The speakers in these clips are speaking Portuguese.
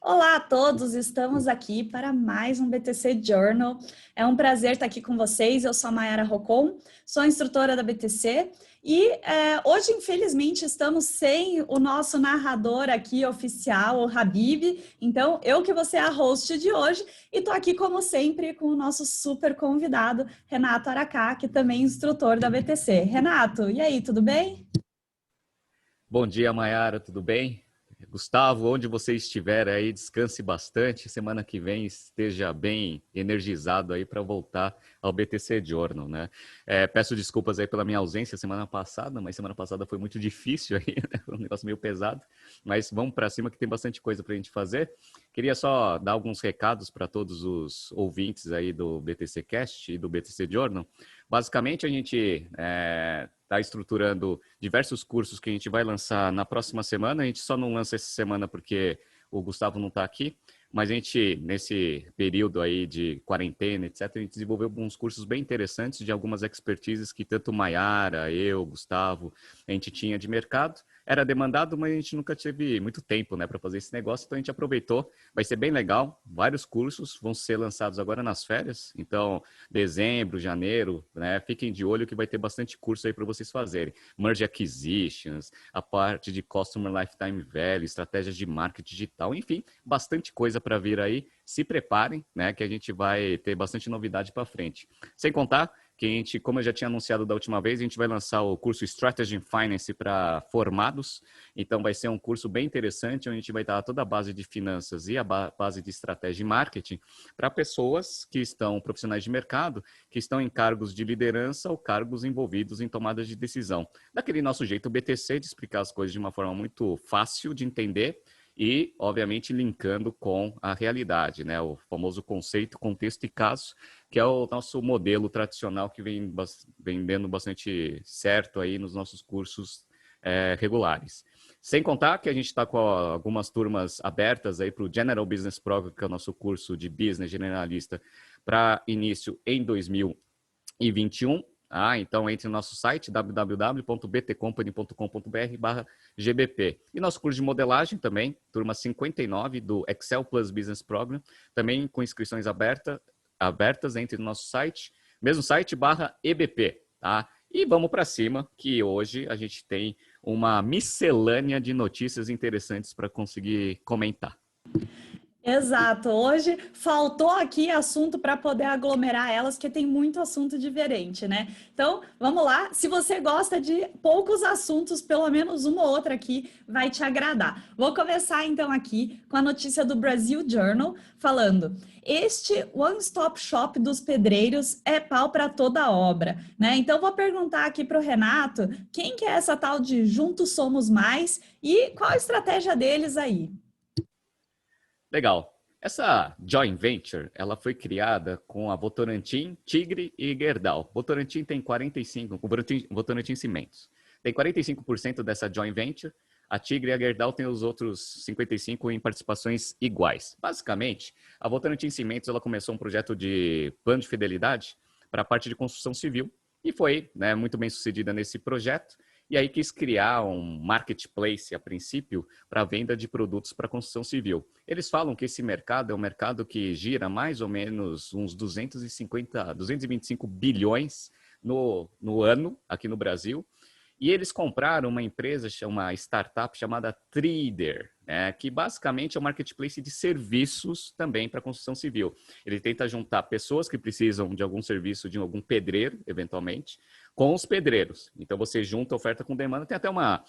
Olá a todos, estamos aqui para mais um BTC Journal. É um prazer estar aqui com vocês. Eu sou a Mayara Rocon, sou instrutora da BTC e hoje, infelizmente, estamos sem o nosso narrador aqui oficial, o Habib. Então, eu que vou ser a host de hoje e estou aqui, como sempre, com o nosso super convidado, Renato Aracá, que também é instrutor da BTC. Renato, e aí, tudo bem? Bom dia, Mayara, tudo bem? Gustavo, onde você estiver aí, descanse bastante. Semana que vem esteja bem energizado aí para voltar ao BTC Journal, né? Peço desculpas aí pela minha ausência semana passada, mas semana passada foi muito difícil aí, né? Foi um negócio meio pesado. Mas vamos para cima que tem bastante coisa para a gente fazer. Queria só dar alguns recados para todos os ouvintes aí do BTC Cast e do BTC Journal. Basicamente, a gente está estruturando diversos cursos que a gente vai lançar na próxima semana. A gente só não lança essa semana porque o Gustavo não está aqui, mas a gente, nesse período aí de quarentena, etc., a gente desenvolveu alguns cursos bem interessantes de algumas expertises que tanto Maiara, eu, Gustavo, a gente tinha de mercado. Era demandado, mas a gente nunca teve muito tempo, né, para fazer esse negócio, então a gente aproveitou. Vai ser bem legal, vários cursos vão ser lançados agora nas férias, então dezembro, janeiro, né, fiquem de olho que vai ter bastante curso aí para vocês fazerem. Merge Acquisitions, a parte de Customer Lifetime Value, estratégias de marketing digital, enfim, bastante coisa para vir aí. Se preparem, né, que a gente vai ter bastante novidade para frente. Sem contar que a gente, como eu já tinha anunciado da última vez, a gente vai lançar o curso Strategy in Finance para formados. Então vai ser um curso bem interessante, onde a gente vai dar toda a base de finanças e a base de estratégia e marketing para pessoas que estão profissionais de mercado, que estão em cargos de liderança ou cargos envolvidos em tomadas de decisão. Daquele nosso jeito BTC de explicar as coisas de uma forma muito fácil de entender e, obviamente, linkando com a realidade, né? O famoso conceito, contexto e caso, que é o nosso modelo tradicional que vem dando bastante certo aí nos nossos cursos regulares. Sem contar que a gente está com algumas turmas abertas aí para o General Business Program, que é o nosso curso de business generalista, para início em 2021. Então entre no nosso site www.btcompany.com.br/gbp. E nosso curso de modelagem também, turma 59 do Excel Plus Business Program, também com inscrições abertas entre no nosso site, mesmo site /EBP, tá? E vamos para cima, que hoje a gente tem uma miscelânea de notícias interessantes para conseguir comentar. Exato. Hoje faltou aqui assunto para poder aglomerar elas, porque tem muito assunto diferente, né? Então, vamos lá. Se você gosta de poucos assuntos, pelo menos uma ou outra aqui vai te agradar. Vou começar então aqui com a notícia do Brazil Journal, falando: este one-stop shop dos pedreiros é pau para toda obra, né? Então, vou perguntar aqui para o Renato, quem que é essa tal de Juntos Somos Mais e qual a estratégia deles aí? Legal. Essa joint venture, ela foi criada com a Votorantim, Tigre e Gerdau. Votorantim tem 45%, o Votorantim Cimentos. Tem 45% dessa joint venture. A Tigre e a Gerdau têm os outros 55% em participações iguais. Basicamente, a Votorantim Cimentos ela começou um projeto de plano de fidelidade para a parte de construção civil e foi, né, muito bem sucedida nesse projeto. E aí quis criar um marketplace, a princípio, para a venda de produtos para construção civil. Eles falam que esse mercado é um mercado que gira mais ou menos uns 225 bilhões no ano aqui no Brasil. E eles compraram uma empresa, uma startup chamada Trader, né, que basicamente é um marketplace de serviços também para construção civil. Ele tenta juntar pessoas que precisam de algum serviço de algum pedreiro, eventualmente, com os pedreiros. Então você junta oferta com demanda. Tem até uma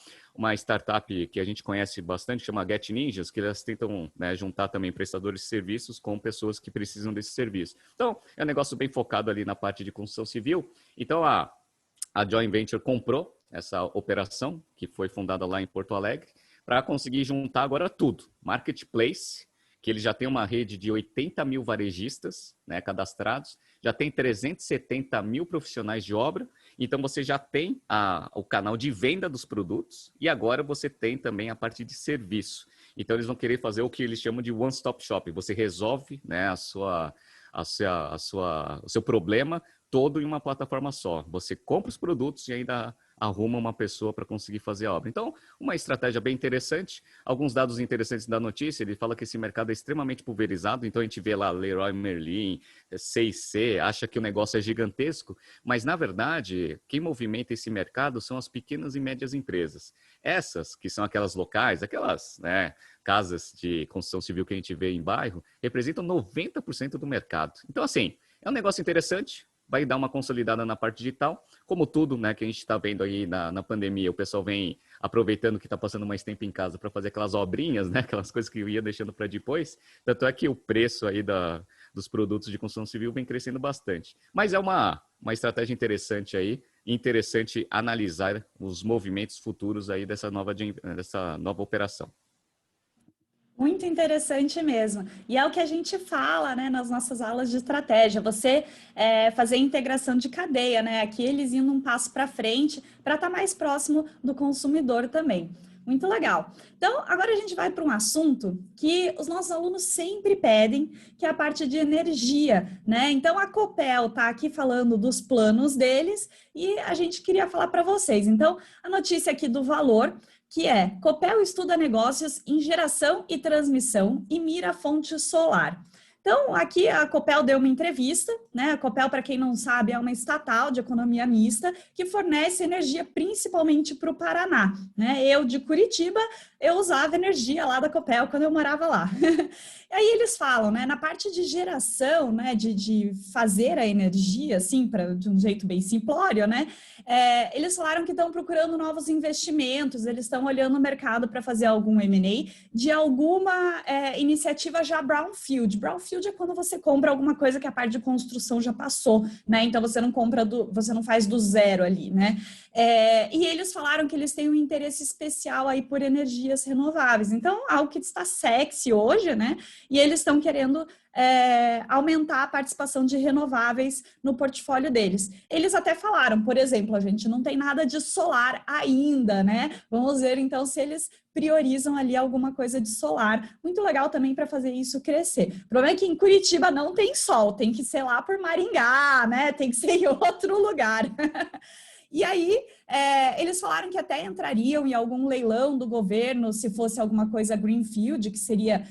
startup que a gente conhece bastante, chama Get Ninjas, que elas tentam, né, juntar também prestadores de serviços com pessoas que precisam desse serviço. Então é um negócio bem focado ali na parte de construção civil. Então a joint venture comprou essa operação, que foi fundada lá em Porto Alegre, para conseguir juntar agora tudo. Marketplace, que ele já tem uma rede de 80 mil varejistas, né, cadastrados, já tem 370 mil profissionais de obra, então você já tem o canal de venda dos produtos e agora você tem também a parte de serviço. Então eles vão querer fazer o que eles chamam de one-stop shop. Você resolve, né, o seu problema todo em uma plataforma só. Você compra os produtos e ainda arruma uma pessoa para conseguir fazer a obra. Então, uma estratégia bem interessante. Alguns dados interessantes da notícia, ele fala que esse mercado é extremamente pulverizado, então a gente vê lá Leroy Merlin, C&C, acha que o negócio é gigantesco, mas na verdade, quem movimenta esse mercado são as pequenas e médias empresas. Essas, que são aquelas locais, aquelas, né, casas de construção civil que a gente vê em bairro, representam 90% do mercado. Então, assim, é um negócio interessante, vai dar uma consolidada na parte digital, como tudo, né, que a gente está vendo aí na pandemia, o pessoal vem aproveitando que está passando mais tempo em casa para fazer aquelas obrinhas, né, aquelas coisas que eu ia deixando para depois, tanto é que o preço aí dos produtos de construção civil vem crescendo bastante. Mas é uma estratégia interessante aí, interessante analisar os movimentos futuros aí dessa nova operação. Muito interessante mesmo. E é o que a gente fala, né, nas nossas aulas de estratégia. Você fazer integração de cadeia, né? Aqui eles indo um passo para frente para estar mais próximo do consumidor também. Muito legal. Então, agora a gente vai para um assunto que os nossos alunos sempre pedem, que é a parte de energia, né? Então, a Copel está aqui falando dos planos deles e a gente queria falar para vocês. Então, a notícia aqui do Valor, que é Copel estuda negócios em geração e transmissão e mira fonte solar. Então, aqui a Copel deu uma entrevista, né? A Copel, para quem não sabe, é uma estatal de economia mista que fornece energia principalmente para o Paraná, né? Eu, de Curitiba, eu usava energia lá da Copel quando eu morava lá. E aí eles falam, né? Na parte de geração, né? De fazer a energia, assim, de um jeito bem simplório, né? Eles falaram que estão procurando novos investimentos, eles estão olhando o mercado para fazer algum M&A de alguma iniciativa já brownfield. Brownfield é quando você compra alguma coisa que a parte de construção já passou, né? Então você não compra você não faz do zero ali, né? E eles falaram que eles têm um interesse especial aí por energias renováveis. Então, algo que está sexy hoje, né? E eles estão querendo aumentar a participação de renováveis no portfólio deles. Eles até falaram, por exemplo, a gente não tem nada de solar ainda, né? Vamos ver então se eles priorizam ali alguma coisa de solar. Muito legal também para fazer isso crescer. O problema é que em Curitiba não tem sol, tem que ser lá por Maringá, né? Tem que ser em outro lugar. E aí, eles falaram que até entrariam em algum leilão do governo se fosse alguma coisa greenfield, que seria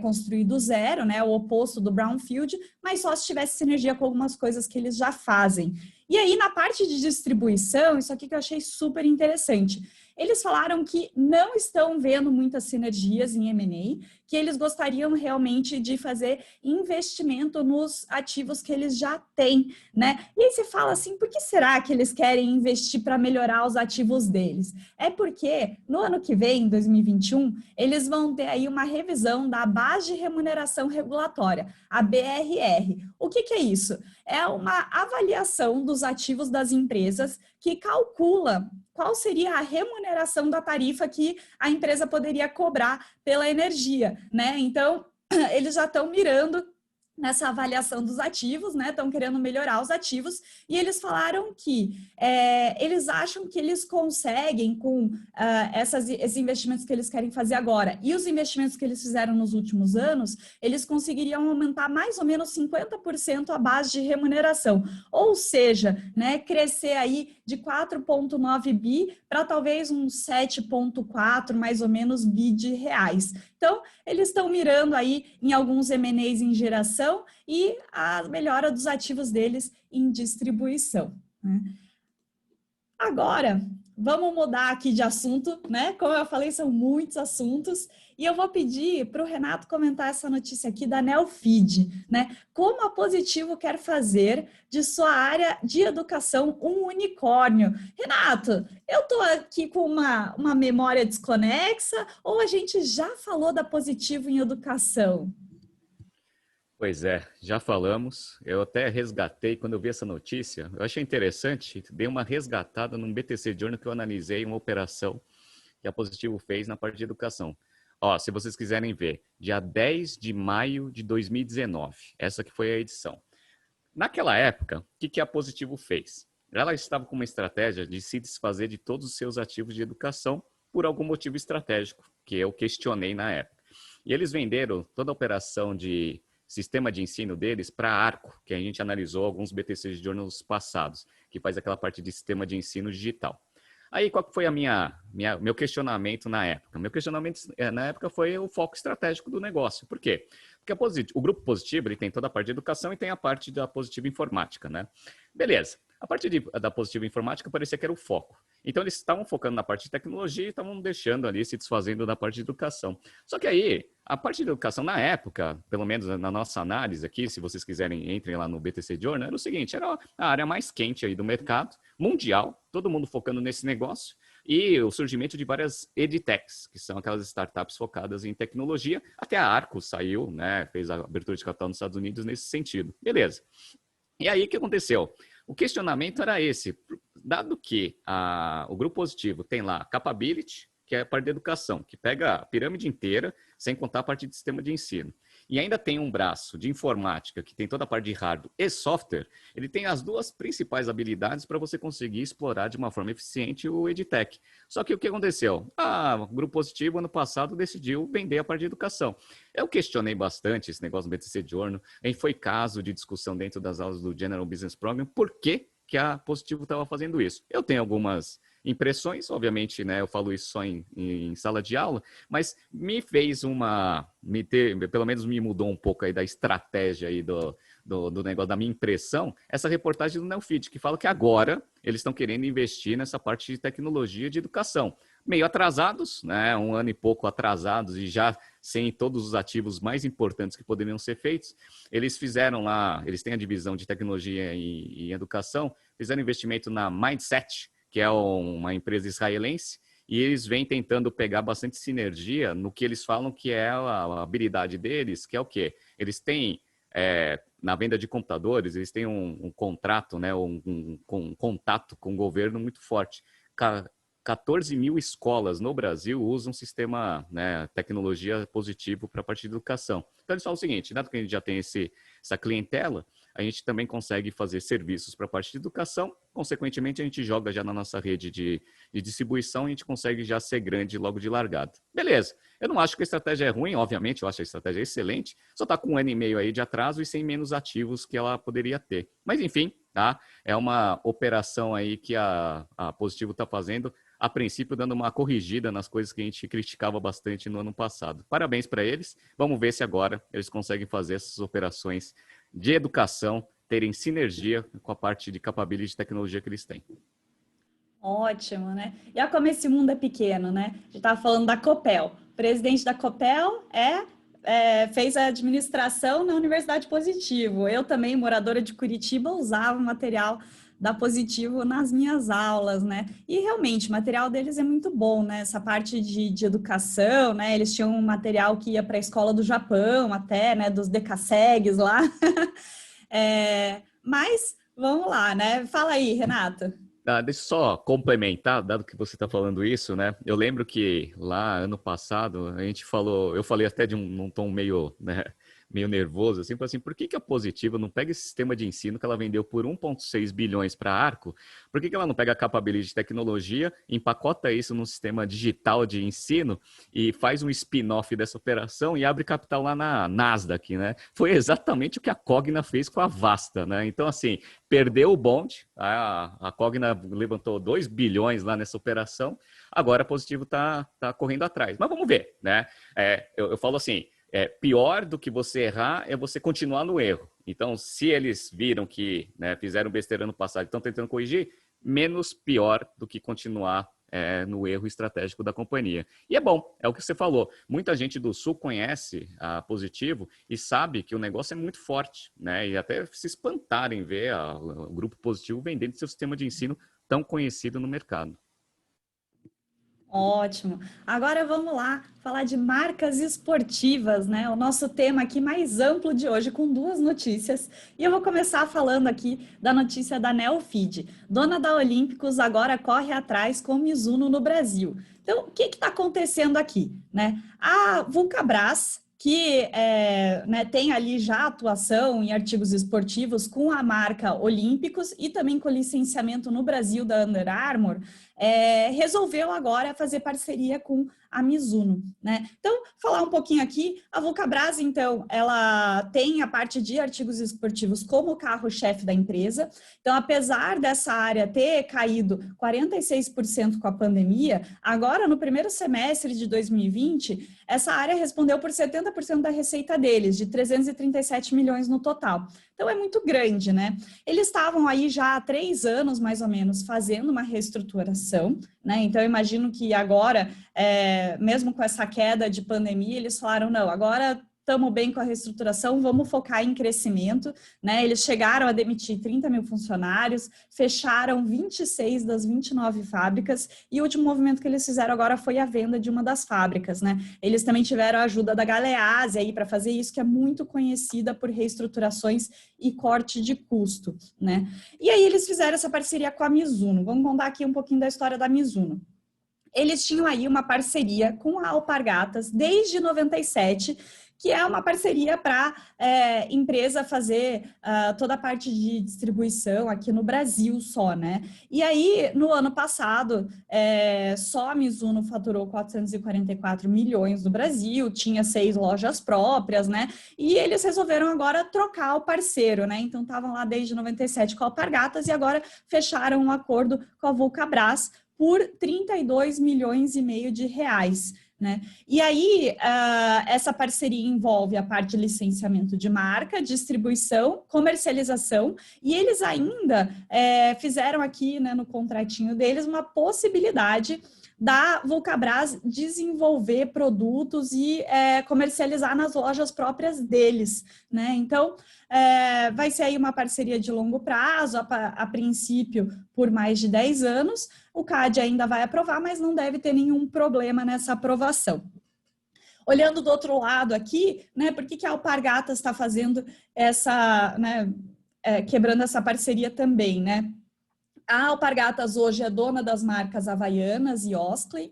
construído do zero, né, o oposto do brownfield, mas só se tivesse sinergia com algumas coisas que eles já fazem. E aí, na parte de distribuição, isso aqui que eu achei super interessante. Eles falaram que não estão vendo muitas sinergias em M&A, que eles gostariam realmente de fazer investimento nos ativos que eles já têm, né? E aí você fala assim, por que será que eles querem investir para melhorar os ativos deles? É porque no ano que vem, em 2021, eles vão ter aí uma revisão da base de remuneração regulatória, a BRR. O que é isso? É uma avaliação dos ativos das empresas que calcula qual seria a remuneração da tarifa que a empresa poderia cobrar pela energia, né? Então, eles já estão mirando nessa avaliação dos ativos, né? Estão querendo melhorar os ativos e eles falaram que eles acham que eles conseguem com esses investimentos que eles querem fazer agora e os investimentos que eles fizeram nos últimos anos, eles conseguiriam aumentar mais ou menos 50% a base de remuneração, ou seja, né, crescer aí de 4,9 bi para talvez uns 7,4 mais ou menos bi de reais. Então, eles estão mirando aí em alguns M&As em geração e a melhora dos ativos deles em distribuição, né? Agora, vamos mudar aqui de assunto, né? Como eu falei, são muitos assuntos. E eu vou pedir para o Renato comentar essa notícia aqui da Neofeed, né? Como a Positivo quer fazer de sua área de educação um unicórnio. Renato, eu estou aqui com uma memória desconexa ou a gente já falou da Positivo em educação? Pois é, já falamos. Eu até resgatei, quando eu vi essa notícia, eu achei interessante, dei uma resgatada num BTC Journal que eu analisei uma operação que a Positivo fez na parte de educação. Ó, se vocês quiserem ver, dia 10 de maio de 2019, essa que foi a edição. Naquela época, o que a Positivo fez? Ela estava com uma estratégia de se desfazer de todos os seus ativos de educação por algum motivo estratégico, que eu questionei na época. E eles venderam toda a operação de sistema de ensino deles para a Arco, que a gente analisou alguns BTCs de jornais passados, que faz aquela parte de sistema de ensino digital. Aí, qual que foi meu questionamento na época? Meu questionamento na época foi o foco estratégico do negócio. Por quê? Porque o Grupo Positivo ele tem toda a parte de educação e tem a parte da Positivo Informática, né? Beleza. A parte da Positivo Informática parecia que era o foco. Então, eles estavam focando na parte de tecnologia e estavam deixando ali, se desfazendo da parte de educação. Só que aí, a parte de educação, na época, pelo menos na nossa análise aqui, se vocês quiserem, entrem lá no BTC Journal, era o seguinte, era a área mais quente aí do mercado, mundial, todo mundo focando nesse negócio, e o surgimento de várias edtechs, que são aquelas startups focadas em tecnologia. Até a Arcos saiu, né, fez a abertura de capital nos Estados Unidos nesse sentido. Beleza. E aí, o que aconteceu? O questionamento era esse, dado que o Grupo Positivo tem lá Capability, que é a parte da educação, que pega a pirâmide inteira, sem contar a parte de sistema de ensino. E ainda tem um braço de informática, que tem toda a parte de hardware e software, ele tem as duas principais habilidades para você conseguir explorar de uma forma eficiente o EdTech. Só que o que aconteceu? O Grupo Positivo, ano passado, decidiu vender a parte de educação. Eu questionei bastante esse negócio do BTC Journal, e foi caso de discussão dentro das aulas do General Business Program, por que a Positivo estava fazendo isso. Eu tenho algumas impressões, obviamente, né, eu falo isso só em sala de aula, mas me fez pelo menos me mudou um pouco aí da estratégia aí do negócio, da minha impressão, essa reportagem do Neofeed, que fala que agora eles estão querendo investir nessa parte de tecnologia de educação. Meio atrasados, né, um ano e pouco atrasados e já sem todos os ativos mais importantes que poderiam ser feitos, eles fizeram lá, eles têm a divisão de tecnologia e educação, fizeram investimento na Mindset, que é uma empresa israelense, e eles vêm tentando pegar bastante sinergia no que eles falam que é a habilidade deles, que é o quê? Eles têm, na venda de computadores, eles têm um contrato, né, um contato com o governo muito forte. 14 mil escolas no Brasil usam sistema, né, tecnologia positivo para a parte de educação. Então, eles falam o seguinte, dado que a gente já tem essa clientela, a gente também consegue fazer serviços para a parte de educação, consequentemente, a gente joga já na nossa rede de distribuição e a gente consegue já ser grande logo de largada. Beleza, eu não acho que a estratégia é ruim, obviamente, eu acho a estratégia excelente, só está com 1 ano e meio aí de atraso e sem menos ativos que ela poderia ter. Mas, enfim, tá? É uma operação aí que a Positivo está fazendo, a princípio dando uma corrigida nas coisas que a gente criticava bastante no ano passado. Parabéns para eles, vamos ver se agora eles conseguem fazer essas operações de educação terem sinergia com a parte de capability de tecnologia que eles têm. Ótimo, né? E olha como esse mundo é pequeno, né? A gente estava falando da Copel. O presidente da Copel fez a administração na Universidade Positivo. Eu também, moradora de Curitiba, usava material da Positivo nas minhas aulas, né? E realmente, o material deles é muito bom, né? Essa parte de educação, né? Eles tinham um material que ia para a escola do Japão até, né? Dos decassegues lá. Mas, vamos lá, né? Fala aí, Renato. Deixa eu só complementar, dado que você está falando isso, né? Eu lembro que lá, ano passado, a gente falou, eu falei até de um tom meio, né, meio nervoso, assim, por que a Positivo não pega esse sistema de ensino que ela vendeu por 1,6 bilhões para a Arco? Por que ela não pega a capability de tecnologia, empacota isso num sistema digital de ensino e faz um spin-off dessa operação e abre capital lá na Nasdaq, né? Foi exatamente o que a Cogna fez com a Vasta, né? Então, assim, perdeu o bonde, a Cogna levantou 2 bilhões lá nessa operação, agora a Positivo está correndo atrás. Mas vamos ver, né? Eu falo assim, pior do que você errar é você continuar no erro. Então, se eles viram que, né, fizeram besteira no passado e estão tentando corrigir, menos pior do que continuar no erro estratégico da companhia. E é bom, é o que você falou. Muita gente do Sul conhece a Positivo e sabe que o negócio é muito forte, né? E até se espantarem ver o Grupo Positivo vendendo seu sistema de ensino tão conhecido no mercado. Ótimo. Agora vamos lá falar de marcas esportivas, né? O nosso tema aqui mais amplo de hoje, com 2 notícias. E eu vou começar falando aqui da notícia da Neofeed. Dona da Olímpicos agora corre atrás com Mizuno no Brasil. Então, o que está acontecendo aqui, né? A Vulcabras, que né, tem ali já atuação em artigos esportivos com a marca Olímpicos e também com licenciamento no Brasil da Under Armour, resolveu agora fazer parceria com a Mizuno, né? Então, falar um pouquinho aqui, a Vulcabras, então, ela tem a parte de artigos esportivos como carro-chefe da empresa. Então, apesar dessa área ter caído 46% com a pandemia, agora no primeiro semestre de 2020, essa área respondeu por 70% da receita deles, de 337 milhões no total. Então, é muito grande, né? Eles estavam aí já há 3 anos, mais ou menos, fazendo uma reestruturação, né? Então, eu imagino que agora, mesmo com essa queda de pandemia, eles falaram, não, agora estamos bem com a reestruturação, vamos focar em crescimento, né? Eles chegaram a demitir 30 mil funcionários, fecharam 26 das 29 fábricas, e o último movimento que eles fizeram agora foi a venda de uma das fábricas, né? Eles também tiveram a ajuda da Galease aí para fazer isso, que é muito conhecida por reestruturações e corte de custo, né? E aí eles fizeram essa parceria com a Mizuno. Vamos contar aqui um pouquinho da história da Mizuno. Eles tinham aí uma parceria com a Alpargatas desde 97, que é uma parceria para empresa fazer toda a parte de distribuição aqui no Brasil só, né? E aí, no ano passado, só a Mizuno faturou 444 milhões no Brasil, tinha 6 lojas próprias, né? E eles resolveram agora trocar o parceiro, né? Então, estavam lá desde 97 com a Alpargatas e agora fecharam um acordo com a Vulcabras por 32 milhões e meio de reais. Né? E aí, essa parceria envolve a parte de licenciamento de marca, distribuição, comercialização, e eles ainda fizeram aqui, né, no contratinho deles uma possibilidade da Vulcabras desenvolver produtos e comercializar nas lojas próprias deles, né? Então, vai ser aí uma parceria de longo prazo, a princípio por mais de 10 anos. O CAD ainda vai aprovar, mas não deve ter nenhum problema nessa aprovação. Olhando do outro lado aqui, né, por que a Alpargatas está fazendo essa, né, quebrando essa parceria também, né? A Alpargatas hoje é dona das marcas Havaianas e Osklen,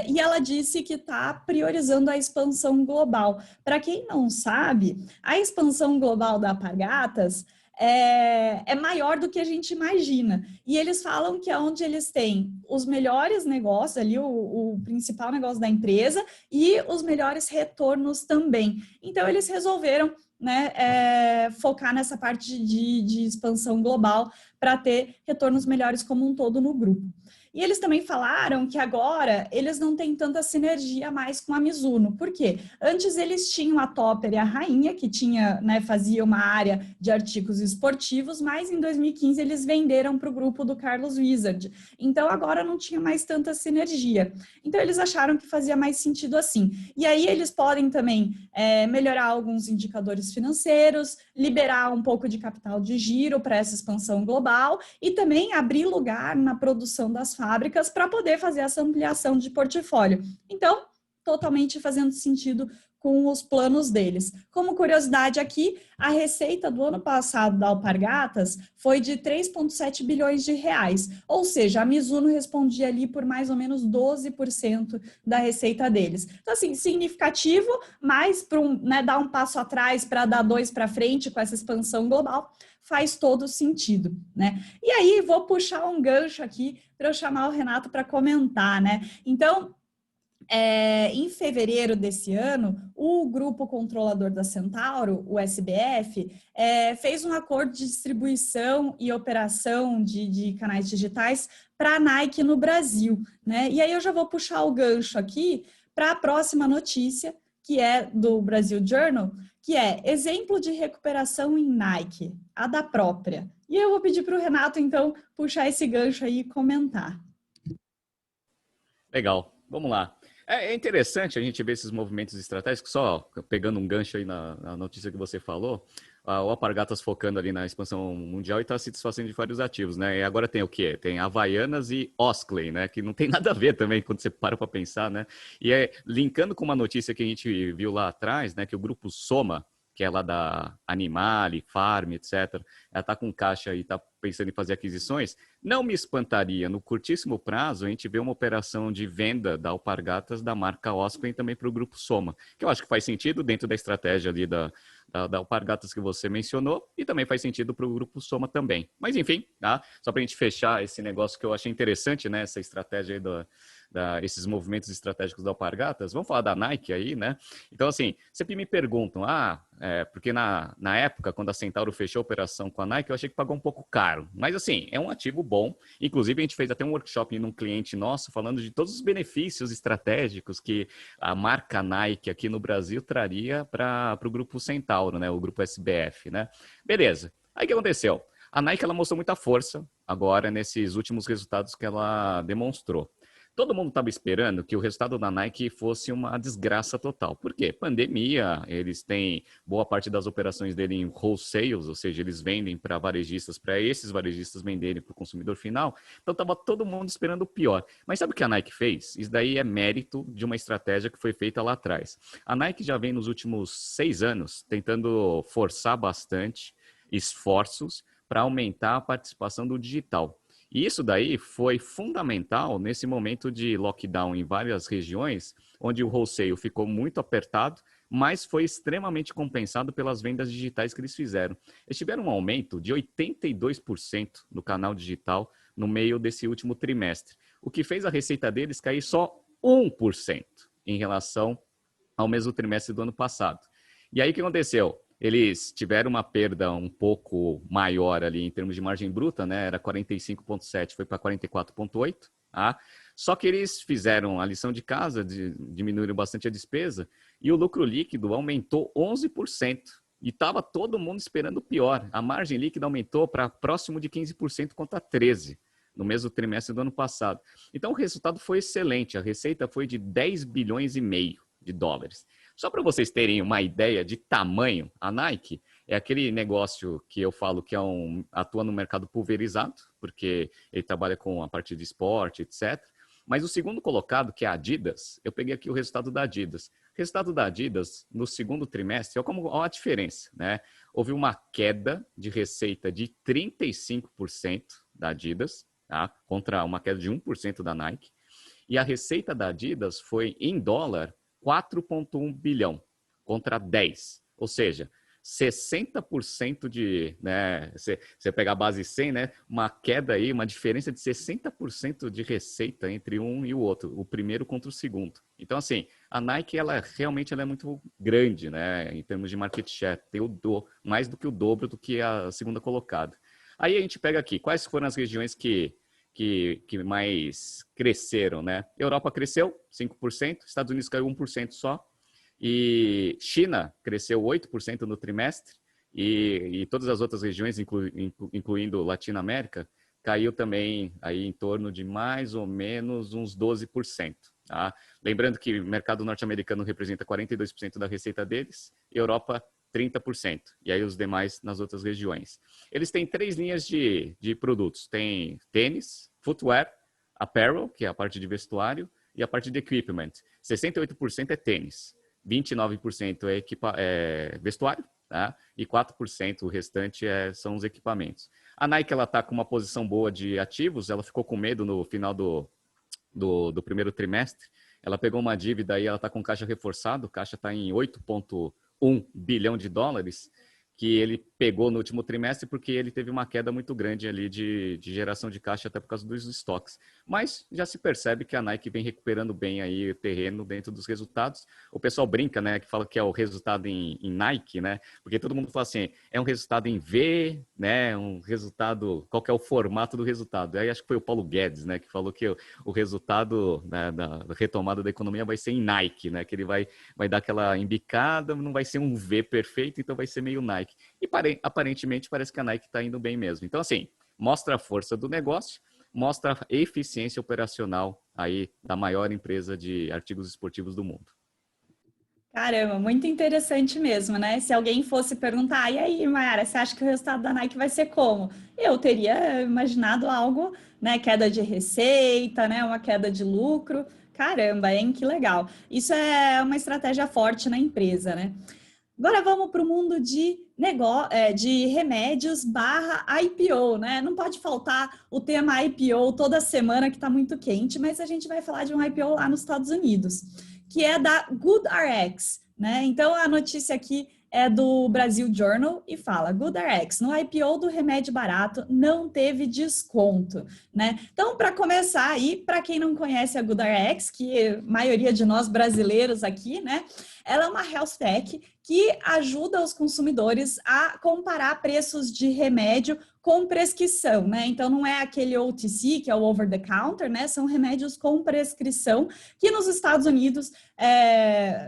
e ela disse que está priorizando a expansão global. Para quem não sabe, a expansão global da Alpargatas é maior do que a gente imagina. E eles falam que é onde eles têm os melhores negócios, ali o principal negócio da empresa, e os melhores retornos também. Então, eles resolveram, né, focar nessa parte de expansão global para ter retornos melhores como um todo no grupo. E eles também falaram que agora eles não têm tanta sinergia mais com a Mizuno. Por quê? Antes eles tinham a Topper e a Rainha, que tinha, né, fazia uma área de artigos esportivos, mas em 2015 eles venderam para o grupo do Carlos Wizard. Então agora não tinha mais tanta sinergia. Então eles acharam que fazia mais sentido assim. E aí eles podem também melhorar alguns indicadores financeiros, liberar um pouco de capital de giro para essa expansão global e também abrir lugar na produção das fábricas para poder fazer essa ampliação de portfólio. Então, totalmente fazendo sentido com os planos deles. Como curiosidade aqui, a receita do ano passado da Alpargatas foi de 3,7 bilhões de reais, ou seja, a Mizuno respondia ali por mais ou menos 12% da receita deles. Então, assim, significativo, mas para dar um passo atrás para dar 2 para frente com essa expansão global, faz todo sentido, né? E aí, vou puxar um gancho aqui para eu chamar o Renato para comentar, né? Então, em fevereiro desse ano, o grupo controlador da Centauro, o SBF, fez um acordo de distribuição e operação de canais digitais para a Nike no Brasil, né? E aí eu já vou puxar o gancho aqui para a próxima notícia, que é do Brasil Journal, que é exemplo de recuperação em Nike, a da própria. E eu vou pedir para o Renato, então, puxar esse gancho aí e comentar. Legal, vamos lá. É interessante a gente ver esses movimentos estratégicos, só pegando um gancho aí na notícia que você falou, o Alpargatas focando ali na expansão mundial e está se desfazendo de vários ativos, né? E agora tem o quê? Tem Havaianas e Osklen, né? Que não tem nada a ver também quando você para pensar, né? E linkando com uma notícia que a gente viu lá atrás, né? Que o grupo Soma, que é lá da Animale, Farm, etc., ela está com caixa e está pensando em fazer aquisições, não me espantaria, no curtíssimo prazo, a gente ver uma operação de venda da Alpargatas da marca Osklen também para o grupo Soma, que eu acho que faz sentido dentro da estratégia ali da da Alpargatas que você mencionou e também faz sentido para o Grupo Soma também. Mas enfim, tá? Só para a gente fechar esse negócio que eu achei interessante, né? Essa estratégia aí esses movimentos estratégicos da Alpargatas. Vamos falar da Nike aí, né? Então, assim, sempre me perguntam, porque na época, quando a Centauro fechou a operação com a Nike, eu achei que pagou um pouco caro. Mas, assim, é um ativo bom. Inclusive, a gente fez até um workshop num cliente nosso falando de todos os benefícios estratégicos que a marca Nike aqui no Brasil traria para o Grupo Centauro, né? O Grupo SBF, né? Beleza. Aí o que aconteceu? A Nike, ela mostrou muita força agora nesses últimos resultados que ela demonstrou. Todo mundo estava esperando que o resultado da Nike fosse uma desgraça total. Por quê? Pandemia, eles têm boa parte das operações dele em wholesales, ou seja, eles vendem para varejistas, para esses varejistas venderem para o consumidor final. Então estava todo mundo esperando o pior. Mas sabe o que a Nike fez? Isso daí é mérito de uma estratégia que foi feita lá atrás. A Nike já vem nos últimos 6 anos tentando forçar bastante esforços para aumentar a participação do digital. E isso daí foi fundamental nesse momento de lockdown em várias regiões, onde o wholesale ficou muito apertado, mas foi extremamente compensado pelas vendas digitais que eles fizeram. Eles tiveram um aumento de 82% no canal digital no meio desse último trimestre, o que fez a receita deles cair só 1% em relação ao mesmo trimestre do ano passado. E aí o que aconteceu? Eles tiveram uma perda um pouco maior ali em termos de margem bruta, né? Era 45,7, foi para 44,8. Tá? Só que eles fizeram a lição de casa, diminuíram bastante a despesa, e o lucro líquido aumentou 11%. E estava todo mundo esperando o pior. A margem líquida aumentou para próximo de 15% contra 13% no mesmo trimestre do ano passado. Então o resultado foi excelente. A receita foi de 10 bilhões e meio de dólares. Só para vocês terem uma ideia de tamanho, a Nike é aquele negócio que eu falo que atua no mercado pulverizado, porque ele trabalha com a parte de esporte, etc. Mas o segundo colocado, que é a Adidas, eu peguei aqui o resultado da Adidas. O resultado da Adidas, no segundo trimestre, olha a diferença, né? Houve uma queda de receita de 35% da Adidas, tá? Contra uma queda de 1% da Nike. E a receita da Adidas foi, em dólar, 4,1 bilhão contra 10. Ou seja, 60% de, né, você pegar a base 100, né, uma queda aí, uma diferença de 60% de receita entre um e o outro, o primeiro contra o segundo. Então, assim, a Nike, realmente é muito grande, né, em termos de market share, tem mais do que o dobro do que a segunda colocada. Aí a gente pega aqui, quais foram as regiões que mais cresceram, né? Europa cresceu 5%, Estados Unidos caiu 1% só, e China cresceu 8% no trimestre, e todas as outras regiões, incluindo Latinoamérica, caiu também aí em torno de mais ou menos uns 12%. Tá? Lembrando que o mercado norte-americano representa 42% da receita deles, Europa 30%, e aí os demais nas outras regiões. Eles têm 3 linhas de produtos, tem tênis, footwear, apparel, que é a parte de vestuário, e a parte de equipment. 68% é tênis, 29% é vestuário, tá? E 4% o restante são os equipamentos. A Nike está com uma posição boa de ativos, ela ficou com medo no final do primeiro trimestre, ela pegou uma dívida e ela está com caixa reforçado, o caixa está em 8,1 bilhão de dólares, que ele pegou no último trimestre porque ele teve uma queda muito grande ali de geração de caixa até por causa dos estoques. Mas já se percebe que a Nike vem recuperando bem aí o terreno dentro dos resultados. O pessoal brinca, né, que fala que é o resultado em Nike, né? Porque todo mundo fala assim, é um resultado em V, né? Um resultado, qual que é o formato do resultado? Aí acho que foi o Paulo Guedes, né, que falou que o resultado, né, da retomada da economia vai ser em Nike, né? Que ele vai dar aquela embicada, não vai ser um V perfeito, então vai ser meio Nike. E aparentemente parece que a Nike está indo bem mesmo. Então, assim, mostra a força do negócio, mostra a eficiência operacional aí da maior empresa de artigos esportivos do mundo. Caramba, muito interessante mesmo, né? Se alguém fosse perguntar, e aí, Mayara, você acha que o resultado da Nike vai ser como? Eu teria imaginado algo, né? Queda de receita, né? Uma queda de lucro. Caramba, hein? Que legal. Isso é uma estratégia forte na empresa, né? Agora vamos para o mundo de de remédios barra IPO, né? Não pode faltar o tema IPO toda semana, que está muito quente, mas a gente vai falar de um IPO lá nos Estados Unidos, que é da GoodRx, né? Então a notícia aqui é do Brasil Journal e fala: GoodRx, no IPO do remédio barato não teve desconto, né? Então, para começar aí, para quem não conhece a GoodRx, que a maioria de nós brasileiros aqui, né? Ela é uma health tech que ajuda os consumidores a comparar preços de remédio com prescrição, né? Então, não é aquele OTC, que é o over the counter, né? São remédios com prescrição, que nos Estados Unidos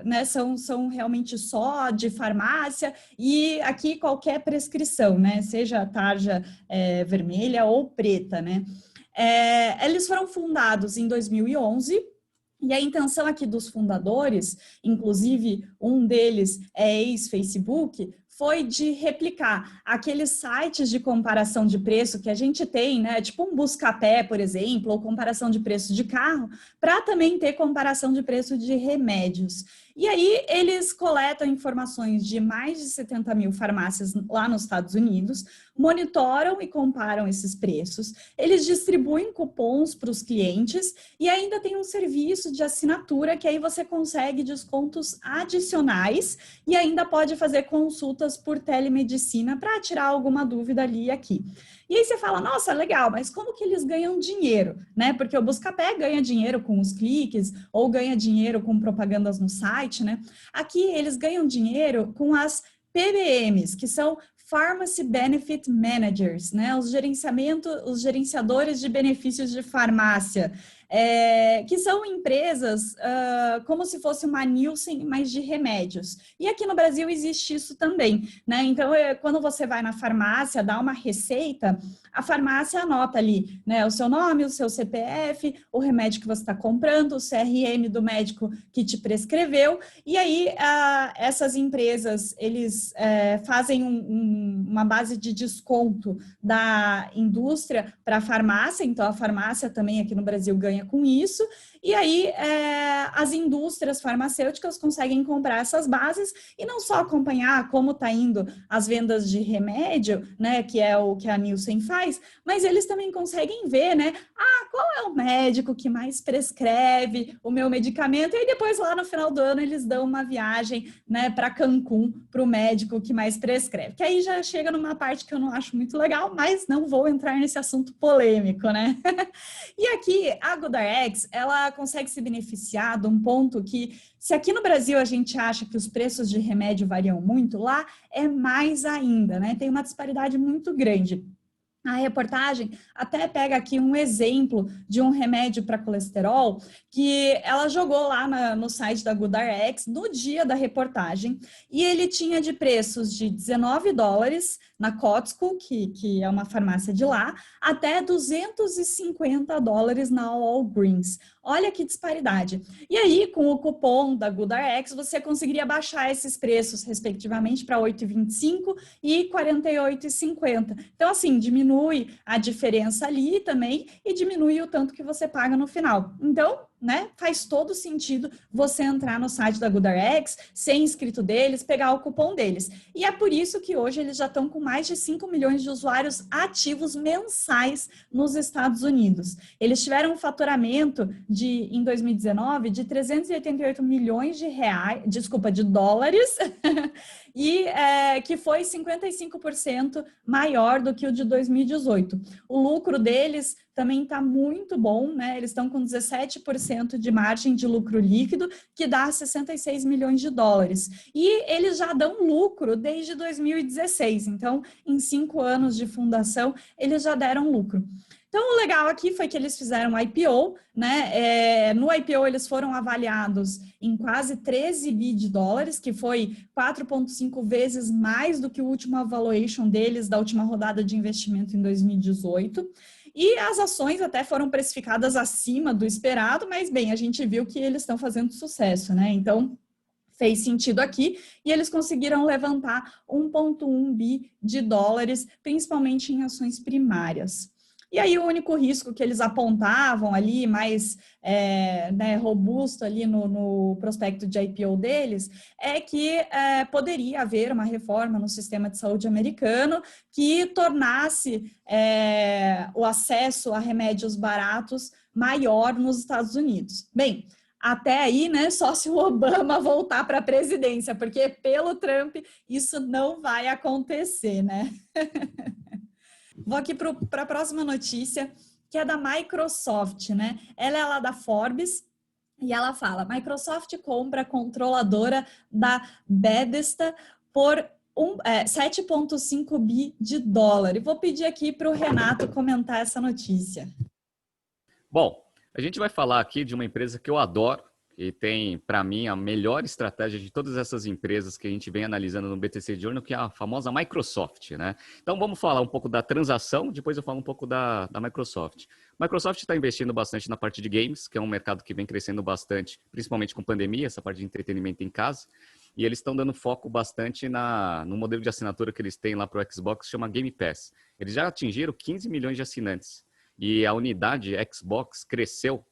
né, são realmente só de farmácia, e aqui qualquer prescrição, né? Seja a tarja vermelha ou preta, né? Eles foram fundados em 2011, e a intenção aqui dos fundadores, inclusive um deles é ex-Facebook, foi de replicar aqueles sites de comparação de preço que a gente tem, né? Tipo um Buscapé, por exemplo, ou comparação de preço de carro, para também ter comparação de preço de remédios. E aí eles coletam informações de mais de 70 mil farmácias lá nos Estados Unidos, monitoram e comparam esses preços, eles distribuem cupons para os clientes e ainda tem um serviço de assinatura que aí você consegue descontos adicionais e ainda pode fazer consultas por telemedicina para tirar alguma dúvida ali e aqui. E aí você fala, nossa, legal, mas como que eles ganham dinheiro, né? Porque o Buscapé ganha dinheiro com os cliques ou ganha dinheiro com propagandas no site, né? Aqui eles ganham dinheiro com as PBMs, que são Pharmacy Benefit Managers, né? Os gerenciadores de benefícios de farmácia, que são empresas como se fosse uma Nielsen, mas de remédios. E aqui no Brasil existe isso também, né? Então, quando você vai na farmácia, dá uma receita, a farmácia anota ali, né? O seu nome, o seu CPF, o remédio que você está comprando, o CRM do médico que te prescreveu, e aí essas empresas, eles fazem uma base de desconto da indústria para a farmácia, então a farmácia também aqui no Brasil ganha com isso, e aí as indústrias farmacêuticas conseguem comprar essas bases e não só acompanhar como está indo as vendas de remédio, né, que é o que a Nielsen faz, mas eles também conseguem ver, né, qual é o médico que mais prescreve o meu medicamento, e aí depois lá no final do ano eles dão uma viagem, né, para Cancún, para o médico que mais prescreve, que aí já chega numa parte que eu não acho muito legal, mas não vou entrar nesse assunto polêmico, né? E aqui, a GoodRx, ela consegue se beneficiar de um ponto que, se aqui no Brasil a gente acha que os preços de remédio variam muito, lá é mais ainda, né? Tem uma disparidade muito grande. A reportagem até pega aqui um exemplo de um remédio para colesterol que ela jogou lá no site da GoodRx no dia da reportagem, e ele tinha de preços de $19 na Costco, que é uma farmácia de lá, até $250 na Walgreens. Olha que disparidade. E aí, com o cupom da GoodRx, você conseguiria baixar esses preços, respectivamente, para R$ 8,25 e R$ 48,50. Então, assim, diminui a diferença ali também e diminui o tanto que você paga no final. Então, né, faz todo sentido você entrar no site da GoodRx, ser inscrito deles, pegar o cupom deles. E é por isso que hoje eles já estão com mais de 5 milhões de usuários ativos mensais nos Estados Unidos. Eles tiveram um faturamento em 2019 de 388 milhões de dólares, e que foi 55% maior do que o de 2018. O lucro deles também está muito bom, né? Eles estão com 17% de margem de lucro líquido, que dá 66 milhões de dólares. E eles já dão lucro desde 2016. Então, em 5 anos de fundação, eles já deram lucro. Então, o legal aqui foi que eles fizeram um IPO, né? No IPO, eles foram avaliados em quase 13 bi de dólares, que foi 4,5 vezes mais do que o último valuation deles da última rodada de investimento em 2018. E as ações até foram precificadas acima do esperado, mas, bem, a gente viu que eles estão fazendo sucesso, né? Então, fez sentido aqui, e eles conseguiram levantar 1,1 bi de dólares, principalmente em ações primárias. E aí o único risco que eles apontavam ali, mais né, robusto ali no prospecto de IPO deles, é que poderia haver uma reforma no sistema de saúde americano que tornasse o acesso a remédios baratos maior nos Estados Unidos. Bem, até aí, né, só se o Obama voltar para a presidência, porque pelo Trump isso não vai acontecer, né? Vou aqui para a próxima notícia, que é da Microsoft, né? Ela é lá da Forbes e ela fala: Microsoft compra a controladora da Bethesda por 7,5 bi de dólar. E vou pedir aqui para o Renato comentar essa notícia. Bom, a gente vai falar aqui de uma empresa que eu adoro e tem, para mim, a melhor estratégia de todas essas empresas que a gente vem analisando no BTC Journal, que é a famosa Microsoft, né? Então vamos falar um pouco da transação, depois eu falo um pouco da Microsoft. Microsoft está investindo bastante na parte de games, que é um mercado que vem crescendo bastante, principalmente com pandemia, essa parte de entretenimento em casa. E eles estão dando foco bastante no modelo de assinatura que eles têm lá para o Xbox, que chama Game Pass. Eles já atingiram 15 milhões de assinantes. E a unidade Xbox cresceu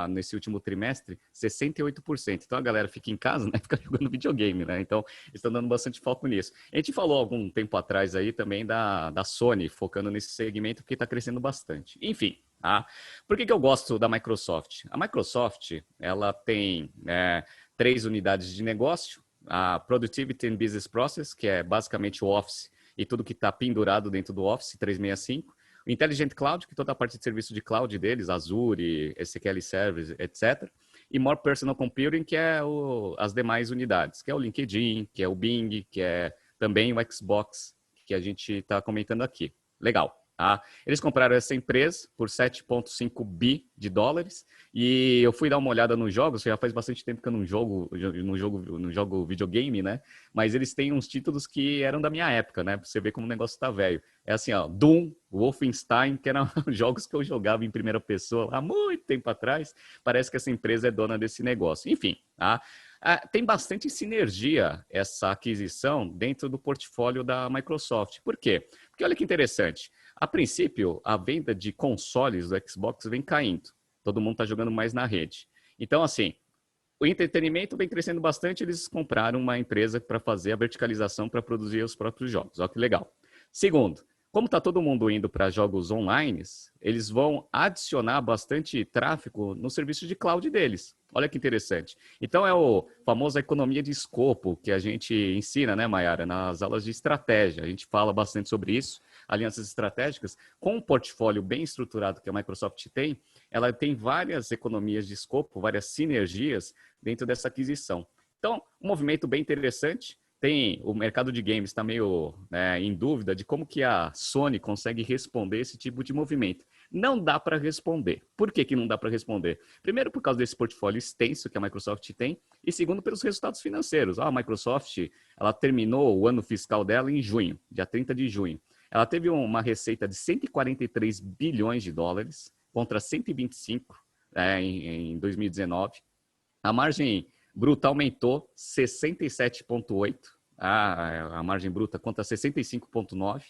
nesse último trimestre 68%. Então a galera fica em casa, né, fica jogando videogame, né? Então eles estão dando bastante foco nisso. A gente falou algum tempo atrás aí também da Sony, focando nesse segmento, porque está crescendo bastante. Enfim, por que eu gosto da Microsoft? A Microsoft, ela tem 3 unidades de negócio: a Productivity and Business Process, que é basicamente o Office e tudo que está pendurado dentro do Office 365. O Intelligent Cloud, que toda a parte de serviço de cloud deles, Azure, SQL Service, etc. E More Personal Computing, que é as demais unidades, que é o LinkedIn, que é o Bing, que é também o Xbox, que a gente está comentando aqui. Legal. Eles compraram essa empresa por 7,5 bi de dólares e eu fui dar uma olhada nos jogos. Já faz bastante tempo que eu não jogo videogame, né? Mas eles têm uns títulos que eram da minha época, né? Pra você ver como o negócio tá velho. É assim, ó, Doom, Wolfenstein, que eram jogos que eu jogava em primeira pessoa há muito tempo atrás. Parece que essa empresa é dona desse negócio. Enfim, tem bastante sinergia essa aquisição dentro do portfólio da Microsoft. Por quê? Porque olha que interessante. A princípio, a venda de consoles do Xbox vem caindo. Todo mundo está jogando mais na rede. Então, assim, o entretenimento vem crescendo bastante. Eles compraram uma empresa para fazer a verticalização para produzir os próprios jogos. Olha que legal. Segundo, como está todo mundo indo para jogos online, eles vão adicionar bastante tráfego no serviço de cloud deles. Olha que interessante. Então, é o famoso economia de escopo que a gente ensina, né, Mayara, nas aulas de estratégia. A gente fala bastante sobre isso, alianças estratégicas. Com um portfólio bem estruturado que a Microsoft tem, ela tem várias economias de escopo, várias sinergias dentro dessa aquisição. Então, um movimento bem interessante. O mercado de games está meio em dúvida de como que a Sony consegue responder esse tipo de movimento. Não dá para responder. Por que não dá para responder? Primeiro, por causa desse portfólio extenso que a Microsoft tem, e segundo, pelos resultados financeiros. A Microsoft, ela terminou o ano fiscal dela em junho, dia 30 de junho. Ela teve uma receita de 143 bilhões de dólares contra 125 em 2019. A margem bruta aumentou 67,8%, a margem bruta contra 65,9%,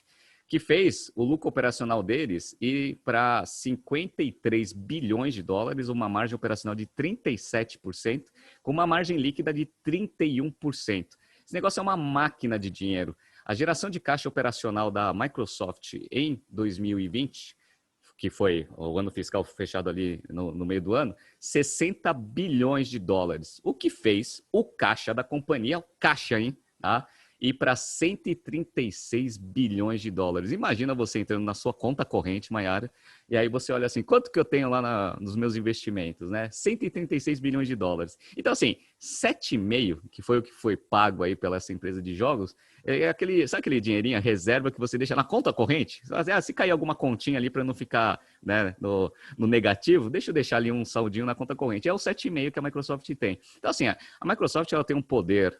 que fez o lucro operacional deles ir para 53 bilhões de dólares, uma margem operacional de 37%, com uma margem líquida de 31%. Esse negócio é uma máquina de dinheiro. A geração de caixa operacional da Microsoft em 2020, que foi o ano fiscal fechado ali no meio do ano, 60 bilhões de dólares. O que fez o caixa da companhia, o caixa, hein? Ir para 136 bilhões de dólares. Imagina você entrando na sua conta corrente, Mayara, e aí você olha assim, quanto que eu tenho lá nos meus investimentos, né? 136 bilhões de dólares. Então, assim, 7,5, que foi o que foi pago aí pela essa empresa de jogos, sabe aquele dinheirinho, a reserva que você deixa na conta corrente? Se cair alguma continha ali para não ficar, né, no negativo, deixa eu deixar ali um saldinho na conta corrente. É o 7,5 que a Microsoft tem. Então, assim, a Microsoft ela tem um poder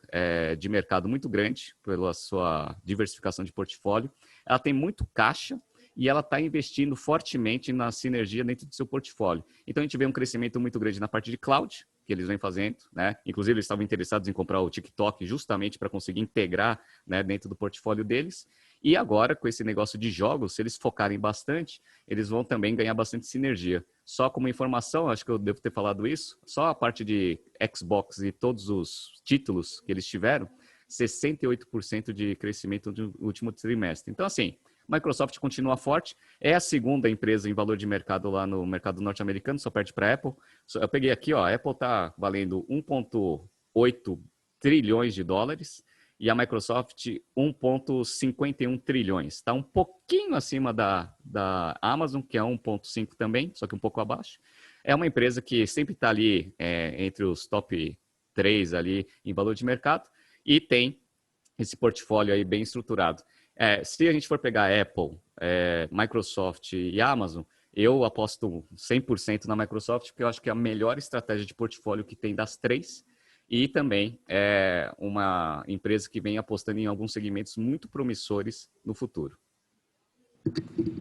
de mercado muito grande pela sua diversificação de portfólio. Ela tem muito caixa e ela está investindo fortemente na sinergia dentro do seu portfólio. Então, a gente vê um crescimento muito grande na parte de cloud, que eles vêm fazendo, né? Inclusive, eles estavam interessados em comprar o TikTok justamente para conseguir integrar, né, dentro do portfólio deles. E agora, com esse negócio de jogos, se eles focarem bastante, eles vão também ganhar bastante sinergia. Só como informação, acho que eu devo ter falado isso, só a parte de Xbox e todos os títulos que eles tiveram, 68% de crescimento no último trimestre. Então, assim, Microsoft continua forte, é a segunda empresa em valor de mercado lá no mercado norte-americano, só perde para a Apple. Eu peguei aqui, ó, a Apple está valendo 1,8 trilhões de dólares e a Microsoft 1,51 trilhões. Está um pouquinho acima da Amazon, que é 1,5 também, só que um pouco abaixo. É uma empresa que sempre está ali entre os top 3 ali em valor de mercado e tem esse portfólio aí bem estruturado. Se a gente for pegar Apple, Microsoft e Amazon, eu aposto 100% na Microsoft, porque eu acho que é a melhor estratégia de portfólio que tem das três, e também é uma empresa que vem apostando em alguns segmentos muito promissores no futuro.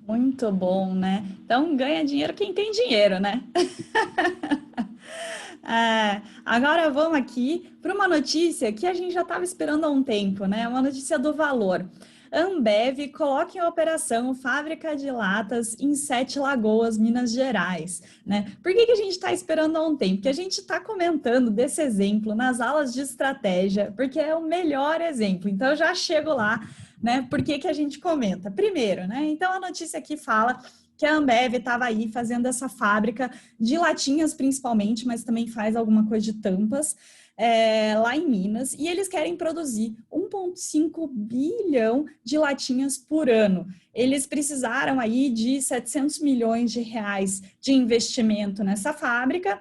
Muito bom, né? Então ganha dinheiro quem tem dinheiro, né? Agora vamos aqui para uma notícia que a gente já estava esperando há um tempo, né? Uma notícia do valor. Ambev coloca em operação fábrica de latas em Sete Lagoas, Minas Gerais, né? Por que a gente está esperando há um tempo? Porque a gente está comentando desse exemplo nas aulas de estratégia, porque é o melhor exemplo. Então, eu já chego lá, né? Por que a gente comenta? Primeiro, né? Então, a notícia aqui fala que a Ambev estava aí fazendo essa fábrica de latinhas principalmente, mas também faz alguma coisa de tampas, lá em Minas, e eles querem produzir 1,5 bilhão de latinhas por ano. Eles precisaram aí de 700 milhões de reais de investimento nessa fábrica.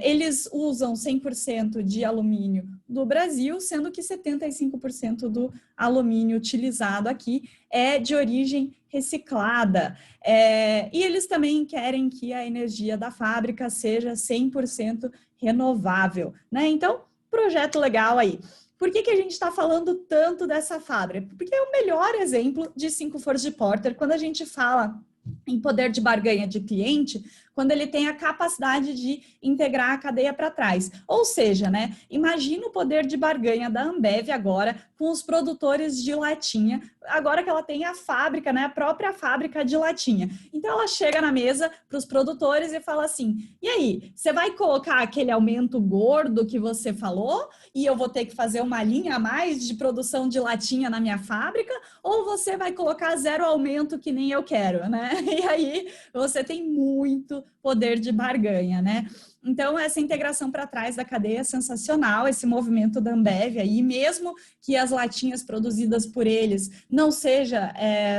Eles usam 100% de alumínio do Brasil, sendo que 75% do alumínio utilizado aqui é de origem reciclada. E eles também querem que a energia da fábrica seja 100% renovável, né? Então, projeto legal aí. Por que a gente está falando tanto dessa fábrica? Porque é o melhor exemplo de 5 Force de Porter quando a gente fala em poder de barganha de cliente, quando ele tem a capacidade de integrar a cadeia para trás. Ou seja, né, imagina o poder de barganha da Ambev agora com os produtores de latinha, agora que ela tem a fábrica, né, a própria fábrica de latinha. Então, ela chega na mesa para os produtores e fala assim, e aí, você vai colocar aquele aumento gordo que você falou e eu vou ter que fazer uma linha a mais de produção de latinha na minha fábrica, ou você vai colocar zero aumento que nem eu quero, né? E aí, você tem muito poder de barganha, né? Então, essa integração para trás da cadeia é sensacional, esse movimento da Ambev aí, mesmo que as latinhas produzidas por eles não seja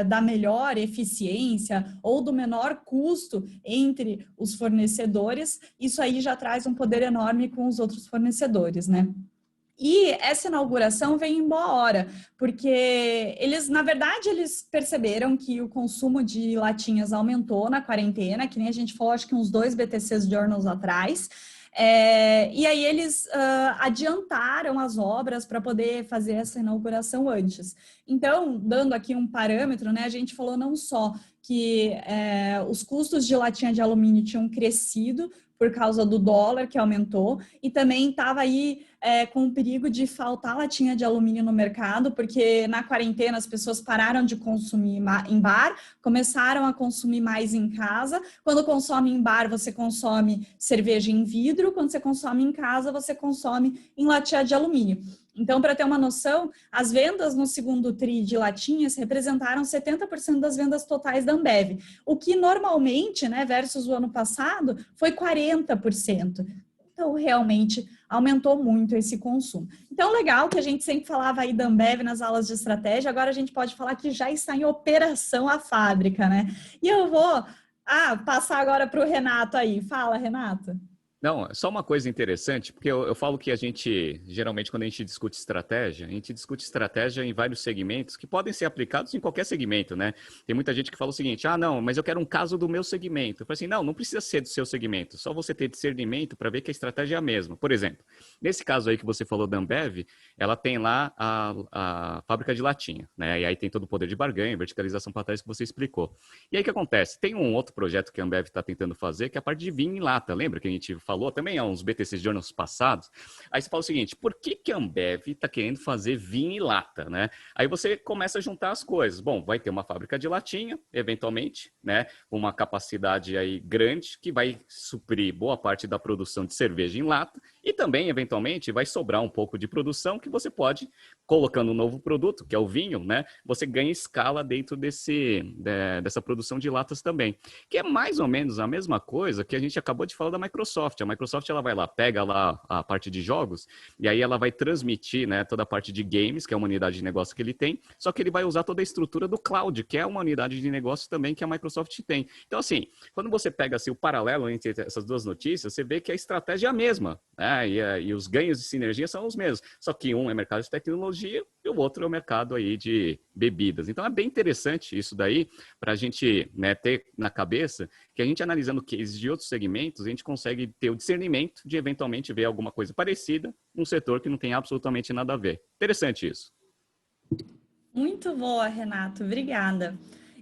da melhor eficiência ou do menor custo entre os fornecedores, isso aí já traz um poder enorme com os outros fornecedores, né? E essa inauguração vem em boa hora, porque eles, na verdade, eles perceberam que o consumo de latinhas aumentou na quarentena, que nem a gente falou, acho que uns 2 BTCs Journals atrás, e aí eles adiantaram as obras para poder fazer essa inauguração antes. Então, dando aqui um parâmetro, né, a gente falou não só que os custos de latinha de alumínio tinham crescido por causa do dólar que aumentou, e também estava aí com o perigo de faltar latinha de alumínio no mercado, porque na quarentena as pessoas pararam de consumir em bar, começaram a consumir mais em casa. Quando consome em bar, você consome cerveja em vidro, quando você consome em casa, você consome em latinha de alumínio. Então, para ter uma noção, as vendas no segundo tri de latinhas representaram 70% das vendas totais da Ambev, o que normalmente, né, versus o ano passado, foi 40%. Então, realmente, aumentou muito esse consumo. Então, legal que a gente sempre falava aí da Ambev nas aulas de estratégia, agora a gente pode falar que já está em operação a fábrica, né? E eu vou passar agora para o Renato aí. Fala, Renato. Não, só uma coisa interessante, porque eu falo que a gente, geralmente, quando a gente discute estratégia em vários segmentos que podem ser aplicados em qualquer segmento, né? Tem muita gente que fala o seguinte, não, mas eu quero um caso do meu segmento. Eu falo assim, não precisa ser do seu segmento, só você ter discernimento para ver que a estratégia é a mesma. Por exemplo, nesse caso aí que você falou da Ambev, ela tem lá a fábrica de latinha, né? E aí tem todo o poder de barganha, verticalização para trás que você explicou. E aí o que acontece? Tem um outro projeto que a Ambev está tentando fazer, que é a parte de vinho em lata. Lembra que a gente falou falou, também há uns BTCs de anos passados, aí você fala o seguinte, por que que a Ambev está querendo fazer vinho em lata, né? Aí você começa a juntar as coisas. Bom, vai ter uma fábrica de latinha, eventualmente, né? Uma capacidade aí grande que vai suprir boa parte da produção de cerveja em lata e também, eventualmente, vai sobrar um pouco de produção que você pode, colocando um novo produto, que é o vinho, né? Você ganha escala dentro dessa produção de latas também, que é mais ou menos a mesma coisa que a gente acabou de falar da Microsoft. A Microsoft ela vai lá, pega lá a parte de jogos e aí ela vai transmitir, né, toda a parte de games, que é uma unidade de negócio que ele tem, só que ele vai usar toda a estrutura do cloud, que é uma unidade de negócio também que a Microsoft tem. Então, assim, quando você pega assim, o paralelo entre essas duas notícias, você vê que a estratégia é a mesma, né? E os ganhos de sinergia são os mesmos, só que um é mercado de tecnologia e o outro é o mercado aí de bebidas. Então, é bem interessante isso daí, para a gente, né, ter na cabeça que a gente analisando cases de outros segmentos, a gente consegue ter o discernimento de eventualmente ver alguma coisa parecida num setor que não tem absolutamente nada a ver. Interessante isso. Muito boa, Renato, obrigada.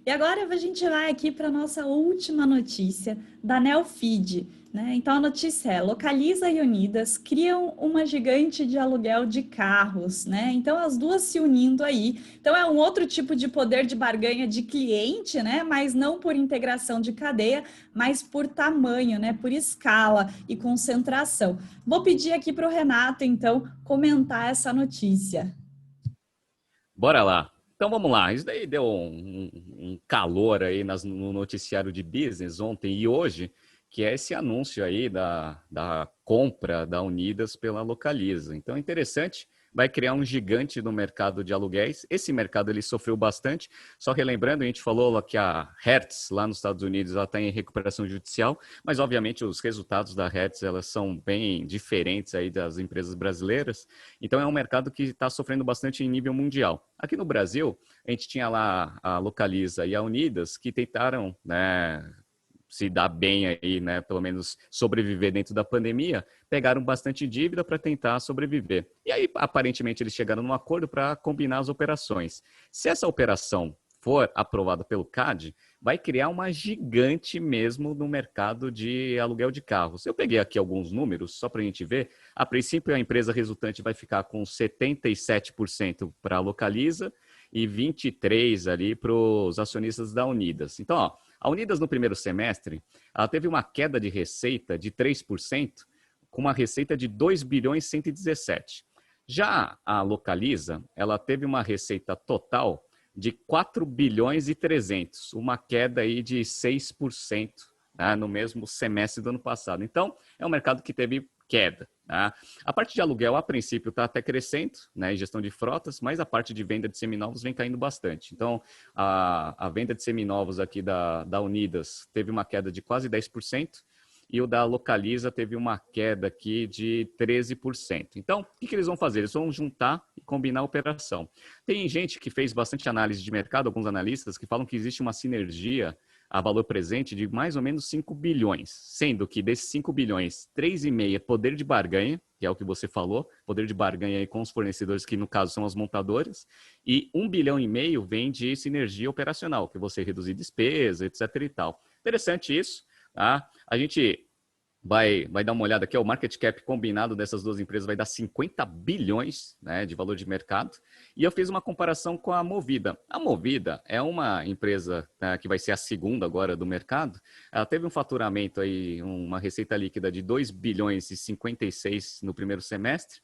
E agora a gente vai aqui para a nossa última notícia da Neofeed, né? Então a notícia é: Localiza e Unidas criam uma gigante de aluguel de carros, né? Então as duas se unindo aí. Então é um outro tipo de poder de barganha de cliente, né? Mas não por integração de cadeia, mas por tamanho, né? Por escala e concentração. Vou pedir aqui para o Renato, então, comentar essa notícia. Bora lá. Então vamos lá. Isso daí deu um calor aí no noticiário de business ontem e hoje, que é esse anúncio aí da compra da Unidas pela Localiza. Então é interessante, vai criar um gigante no mercado de aluguéis. Esse mercado ele sofreu bastante. Só relembrando, a gente falou que a Hertz, lá nos Estados Unidos, ela está em recuperação judicial, mas obviamente os resultados da Hertz elas são bem diferentes aí das empresas brasileiras. Então é um mercado que está sofrendo bastante em nível mundial. Aqui no Brasil, a gente tinha lá a Localiza e a Unidas que tentaram, né, se dar bem aí, né, pelo menos sobreviver dentro da pandemia, pegaram bastante dívida para tentar sobreviver. E aí, aparentemente, eles chegaram num acordo para combinar as operações. Se essa operação for aprovada pelo CAD, vai criar uma gigante mesmo no mercado de aluguel de carros. Eu peguei aqui alguns números, só para a gente ver. A princípio, a empresa resultante vai ficar com 77% para a Localiza e 23% ali para os acionistas da Unidas. Então, ó, a Unidas, no primeiro semestre, ela teve uma queda de receita de 3%, com uma receita de 2 bilhões e 117. Já a Localiza, ela teve uma receita total de 4 bilhões e 300, uma queda aí de 6%, né, no mesmo semestre do ano passado. Então, é um mercado que teve queda. Tá? A parte de aluguel, a princípio, está até crescendo, né, em gestão de frotas, mas a parte de venda de seminovos vem caindo bastante. Então, a venda de seminovos aqui da Unidas teve uma queda de quase 10%, e o da Localiza teve uma queda aqui de 13%. Então, o que eles vão fazer? Eles vão juntar e combinar a operação. Tem gente que fez bastante análise de mercado, alguns analistas, que falam que existe uma sinergia a valor presente de mais ou menos 5 bilhões, sendo que desses 5 bilhões, 3,5 é poder de barganha, que é o que você falou, poder de barganha aí com os fornecedores, que no caso são as montadoras, e 1,5 bilhão vem de sinergia operacional, que você reduzir despesa, etc. e tal. Interessante isso, tá? A gente vai dar uma olhada aqui, o market cap combinado dessas duas empresas vai dar 50 bilhões, né, de valor de mercado. E eu fiz uma comparação com a Movida. A Movida é uma empresa, né, que vai ser a segunda agora do mercado. Ela teve um faturamento aí, uma receita líquida de 2 bilhões e 56 no primeiro semestre.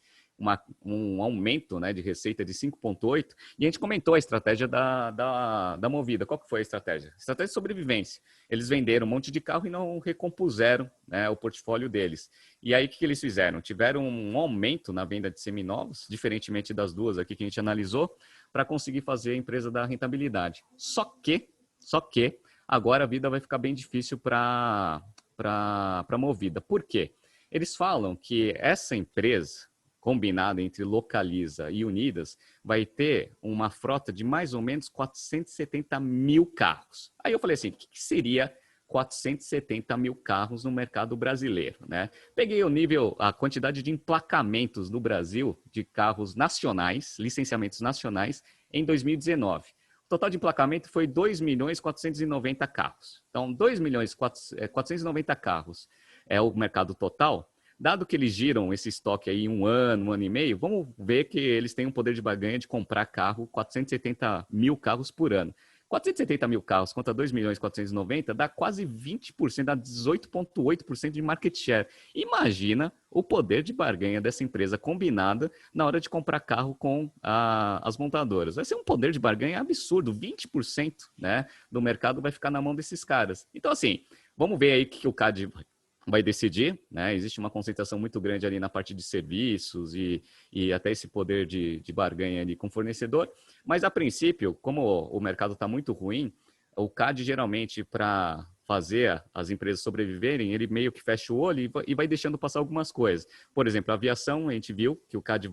Um aumento, né, de receita de 5,8%, e a gente comentou a estratégia da Movida. Qual que foi a estratégia? Estratégia de sobrevivência. Eles venderam um monte de carro e não recompuseram, né, o portfólio deles. E aí, o que eles fizeram? Tiveram um aumento na venda de seminovos, diferentemente das duas aqui que a gente analisou, para conseguir fazer a empresa dar rentabilidade. Só que, agora a vida vai ficar bem difícil para a Movida. Por quê? Eles falam que essa empresa, combinada entre Localiza e Unidas, vai ter uma frota de mais ou menos 470 mil carros. Aí eu falei assim, o que seria 470 mil carros no mercado brasileiro, né? Peguei a quantidade de emplacamentos no Brasil de carros nacionais, licenciamentos nacionais, em 2019. O total de emplacamento foi 2 milhões 490 carros. Então, 2 milhões 490 carros é o mercado total. Dado que eles giram esse estoque aí um ano e meio, vamos ver que eles têm um poder de barganha de comprar carro, 470 mil carros por ano. 470 mil carros contra 2.490.000 dá quase 20%, dá 18,8% de market share. Imagina o poder de barganha dessa empresa combinada na hora de comprar carro com as montadoras. Vai ser um poder de barganha absurdo, 20%, né, do mercado vai ficar na mão desses caras. Então, assim, vamos ver aí o que o CAD vai decidir, né? Existe uma concentração muito grande ali na parte de serviços e até esse poder de barganha ali com o fornecedor, mas a princípio, como o mercado está muito ruim, o CAD geralmente para fazer as empresas sobreviverem, ele meio que fecha o olho e vai deixando passar algumas coisas. Por exemplo, a aviação, a gente viu que o CAD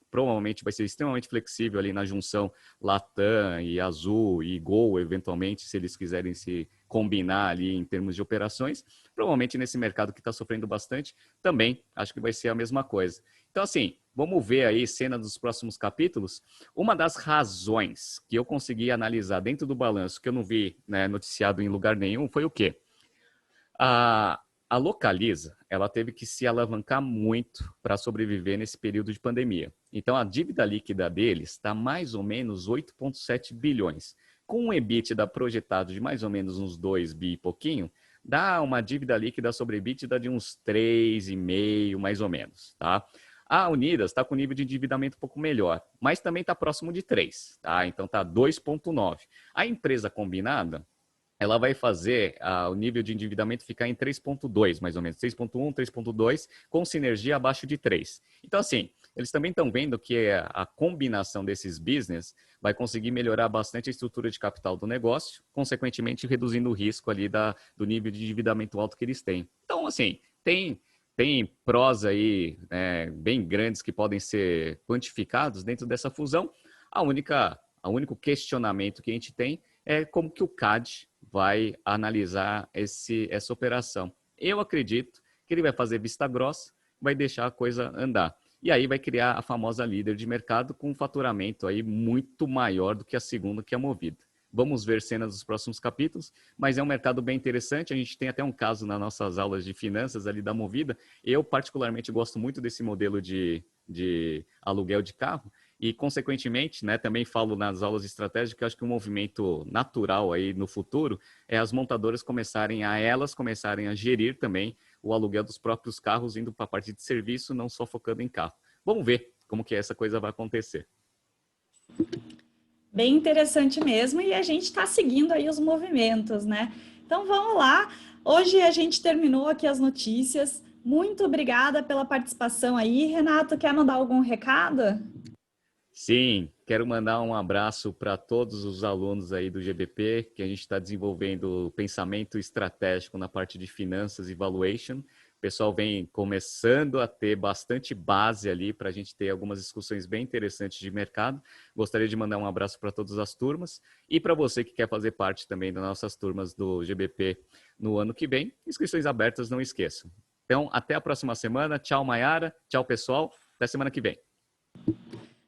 provavelmente vai ser extremamente flexível ali na junção Latam e Azul e Gol, eventualmente, se eles quiserem se combinar ali em termos de operações. Provavelmente nesse mercado que está sofrendo bastante, também acho que vai ser a mesma coisa. Então, assim, vamos ver aí cena dos próximos capítulos. Uma das razões que eu consegui analisar dentro do balanço, que eu não vi, né, noticiado em lugar nenhum, foi o quê? A Localiza, ela teve que se alavancar muito para sobreviver nesse período de pandemia. Então, a dívida líquida deles está mais ou menos 8,7 bilhões. Com um EBITDA projetado de mais ou menos uns 2 bi e pouquinho, dá uma dívida líquida sobre EBITDA de uns 3,5, mais ou menos, tá? A Unidas está com nível de endividamento um pouco melhor, mas também está próximo de 3, tá? Então, está 2,9. A empresa combinada, ela vai fazer o nível de endividamento ficar em 3,2, mais ou menos, 3,1, 3,2, com sinergia abaixo de 3. Então, assim, eles também estão vendo que a combinação desses business vai conseguir melhorar bastante a estrutura de capital do negócio, consequentemente reduzindo o risco ali do nível de endividamento alto que eles têm. Então, assim, tem prós aí bem grandes que podem ser quantificados dentro dessa fusão. O único questionamento que a gente tem é como que o CAD vai analisar essa operação. Eu acredito que ele vai fazer vista grossa, vai deixar a coisa andar. E aí vai criar a famosa líder de mercado com um faturamento aí muito maior do que a segunda, que é a Movida. Vamos ver cenas dos próximos capítulos, mas é um mercado bem interessante. A gente tem até um caso nas nossas aulas de finanças ali da Movida. Eu particularmente gosto muito desse modelo de aluguel de carro. E, consequentemente, né, também falo nas aulas de estratégia que eu acho que um movimento natural aí no futuro é as montadoras começarem a gerir também o aluguel dos próprios carros, indo para a parte de serviço, não só focando em carro. Vamos ver como que essa coisa vai acontecer. Bem interessante mesmo, e a gente está seguindo aí os movimentos, né? Então vamos lá. Hoje a gente terminou aqui as notícias. Muito obrigada pela participação aí. Renato, quer mandar algum recado? Sim, quero mandar um abraço para todos os alunos aí do GBP, que a gente está desenvolvendo pensamento estratégico na parte de finanças e valuation. O pessoal vem começando a ter bastante base ali para a gente ter algumas discussões bem interessantes de mercado. Gostaria de mandar um abraço para todas as turmas e para você que quer fazer parte também das nossas turmas do GBP no ano que vem. Inscrições abertas, não esqueçam. Então, até a próxima semana. Tchau, Mayara. Tchau, pessoal. Até semana que vem.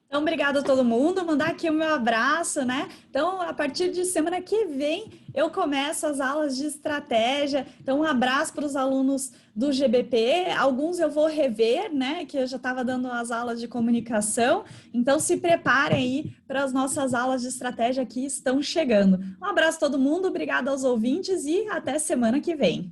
Então, obrigada a todo mundo, mandar aqui o meu abraço, né? Então, a partir de semana que vem, eu começo as aulas de estratégia. Então, um abraço para os alunos do GBP. Alguns eu vou rever, né? Que eu já estava dando as aulas de comunicação. Então, se preparem aí para as nossas aulas de estratégia que estão chegando. Um abraço a todo mundo, obrigada aos ouvintes e até semana que vem.